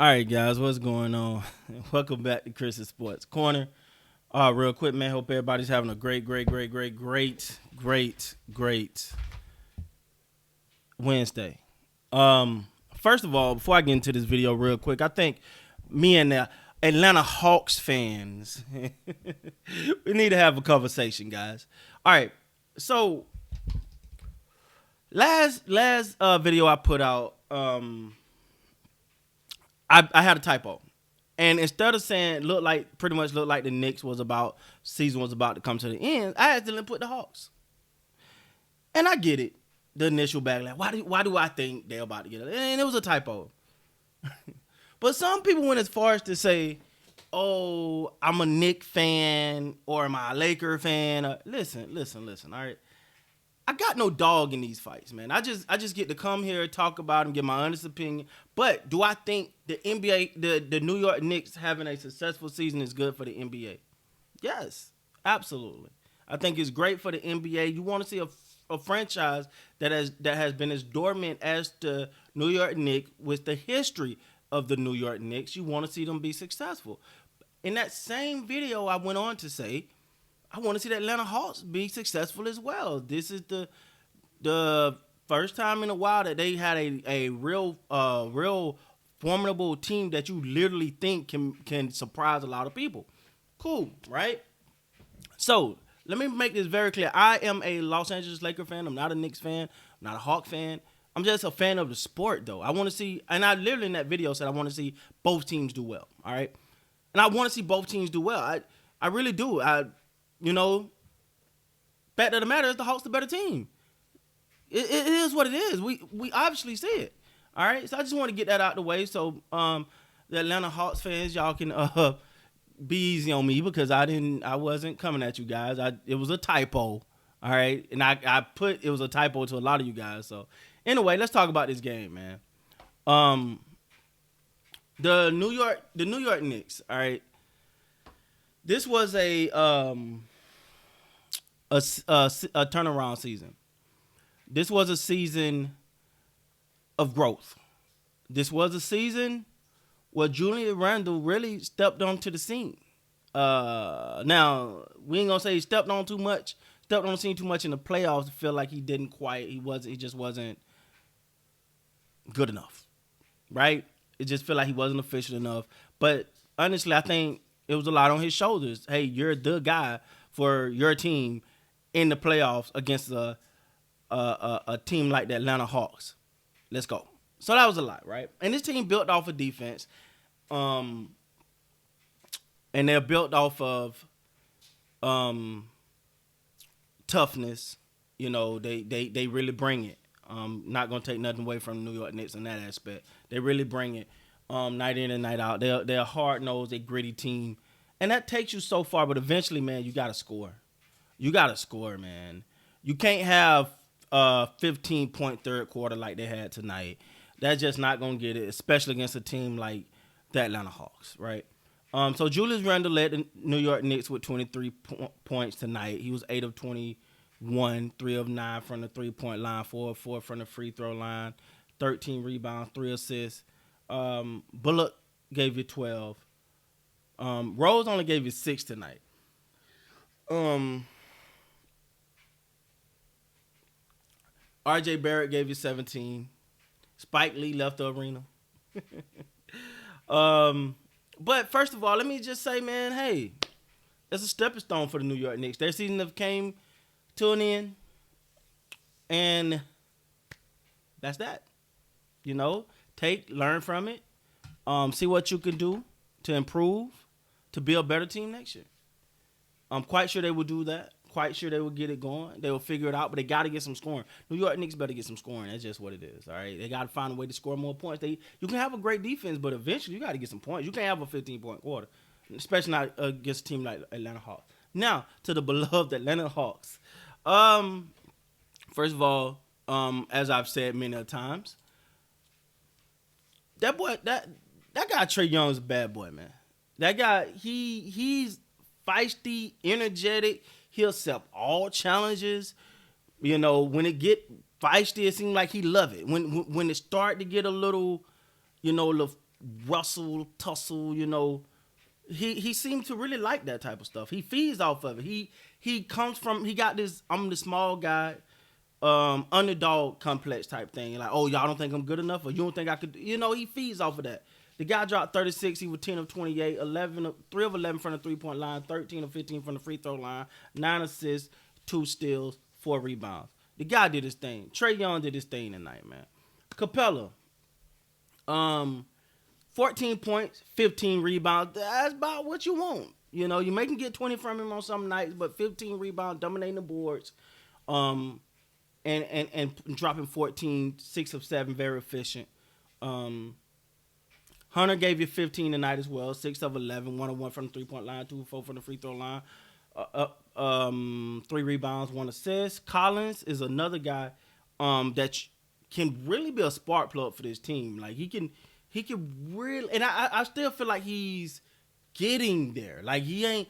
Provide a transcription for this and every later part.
All right, guys, what's going on? Welcome back to Chris's Sports Corner. Real quick, man. Hope everybody's having a great Wednesday. First of all, before I get into this video, real quick, I think me and the Atlanta Hawks fans, we need to have a conversation, guys. All right, so last video I put out, I had a typo. And instead of saying pretty much looked like the Knicks season was about to come to the end, I accidentally put the Hawks. And I get it, the initial backlash. Why do I think they're about to get it? And it was a typo. But some people went as far as to say, "Oh, I'm a Knicks fan or am I a Laker fan?" Listen. All right, I got no dog in these fights, man. I just get to come here, talk about them, give my honest opinion. But do I think the NBA, the New York Knicks having a successful season is good for the NBA? Yes, absolutely. I think it's great for the NBA. You want to see a franchise that has been as dormant as the New York Knicks with the history of the New York Knicks. You want to see them be successful. In that same video, I went on to say, I want to see the Atlanta Hawks be successful as well. This is the first time in a while that they had a real formidable team that you literally think can surprise a lot of people. Cool, right? So let me make this very clear. I am a Los Angeles Lakers fan. I'm not a Knicks fan. I'm not a Hawk fan. I'm just a fan of the sport, though. I want to see, and I literally in that video said I want to see both teams do well. All right, and I want to see both teams do well. I really do. Fact of the matter is the Hawks the better team. It is what it is. We obviously see it. All right, so I just want to get that out the way so the Atlanta Hawks fans, y'all can be easy on me because I wasn't coming at you guys. It was a typo. All right, and I put it was a typo to a lot of you guys. So anyway, let's talk about this game, man. The New York Knicks. All right, this was a turnaround season. This was a season of growth. This was a season where Julian Randle really stepped onto the scene. Now we ain't gonna say he stepped on the scene too much in the playoffs to feel like he just wasn't good enough, right? It just felt like he wasn't efficient enough. But honestly, I think it was a lot on his shoulders. Hey, you're the guy for your team in the playoffs against a team like the Atlanta Hawks. Let's go. So that was a lot, right? And this team built off of defense, and they're built off of toughness. You know, they really bring it. Not gonna take nothing away from the New York Knicks in that aspect. They really bring it night in and night out. They're a hard-nosed, a gritty team, and that takes you so far. But eventually, man, you gotta score. You gotta score, man. You can't have 15-point third quarter like they had tonight. That's just not gonna get it, especially against a team like the Atlanta Hawks, right? So Julius Randle led the New York Knicks with 23 points tonight. He was 8 of 21, 3 of 9 from the three-point line, 4 of 4 from the free throw line, 13 rebounds, 3 assists. Bullock gave you 12. Rose only gave you 6 tonight. RJ Barrett gave you 17. Spike Lee left the arena. But first of all, let me just say, man, hey, it's a stepping stone for the New York Knicks. Their season came to an end, and that's that. You know, learn from it, see what you can do to improve, to be a better team next year. I'm quite sure they will do that. Quite sure they will get it going. They will figure it out, but they got to get some scoring. New York Knicks better get some scoring. That's just what it is, all right? They got to find a way to score more points. You can have a great defense, but eventually you got to get some points. You can't have a 15-point quarter, especially not against a team like Atlanta Hawks. Now, to the beloved Atlanta Hawks. First of all, as I've said many times, that guy Trae Young is a bad boy, man. That guy, he's feisty, energetic. He'll accept all challenges. You know, when it get feisty, it seems like he love it. When it start to get a little rustle, tussle, he seemed to really like that type of stuff. He feeds off of it. He comes from he got this I'm the small guy, underdog complex type thing. Like, oh, y'all don't think I'm good enough, or you don't think I could, he feeds off of that. The guy dropped 36. He was 10 of 28, 3 of 11 from the 3-point line, 13 of 15 from the free throw line, 9 assists, 2 steals, 4 rebounds. The guy did his thing. Trae Young did his thing tonight, man. Capella, 14 points, 15 rebounds. That's about what you want. You may can get 20 from him on some nights, but 15 rebounds, dominating the boards, and dropping 14, 6 of 7, very efficient. Hunter gave you 15 tonight as well, 6 of 11, 1 of 1 from the 3-point line, 2 of 4 from the free throw line, 3 rebounds, 1 assist. Collins is another guy that can really be a spark plug for this team. Like he can really, and I still feel like he's getting there. Like he ain't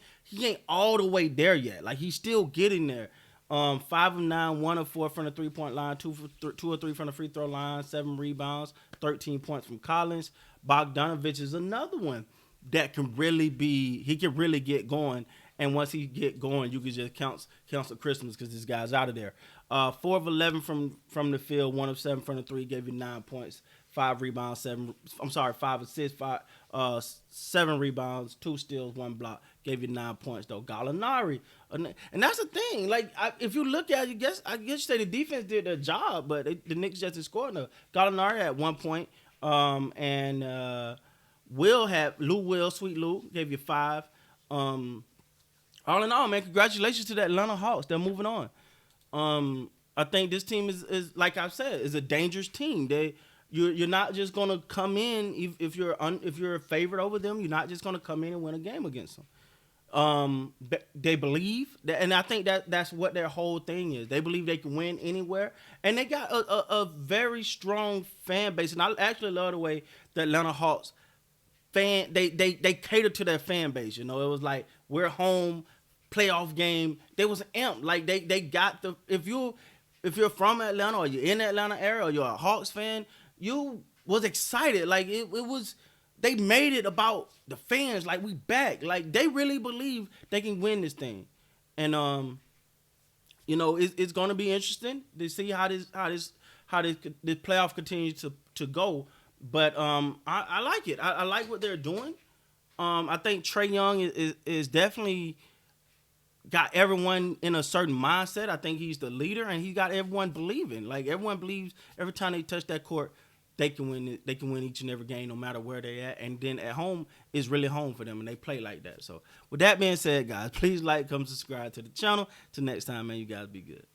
all the way there yet. Like he's still getting there. 5 of 9, 1 of 4 from the 3-point line, 2 or 3 from the free throw line, 7 rebounds, 13 points from Collins. Bogdanovich is another one that can really get going. And once he get going, you can just cancel Christmas because this guy's out of there. 4 of 11 from the field, 1 of 7 from the 3, gave you 9 points, 5 rebounds, 5 assists, 7 rebounds, 2 steals, 1 block, gave you 9 points though. Gallinari, and that's the thing. Like if you look at it, I guess you say the defense did their job, but the Knicks just didn't score enough. Gallinari had 1 point, and Sweet Lou gave you 5. All in all, man, congratulations to the Atlanta Hawks. They're moving on. I think this team is like I said, is a dangerous team. You're not just gonna come in if you're a favorite over them. You're not just gonna come in and win a game against them. They believe, and I think that's what their whole thing is. They believe they can win anywhere, and they got a very strong fan base. And I actually love the way the Atlanta Hawks they cater to their fan base. It was like we're home, playoff game. They was amped. Like they got if you're from Atlanta or you're in the Atlanta area or you're a Hawks fan, you was excited. Like it was. They made it about the fans. Like we back. Like they really believe they can win this thing, and it's going to be interesting to see how this playoff continues to go. But I like it. I like what they're doing. I think Trae Young is definitely got everyone in a certain mindset. I think he's the leader, and he got everyone believing. Like everyone believes every time they touch that court, they can win. They can win each and every game, no matter where they at. And then at home is really home for them, and they play like that. So with that being said, guys, please like, come subscribe to the channel. Till next time, man, you guys be good.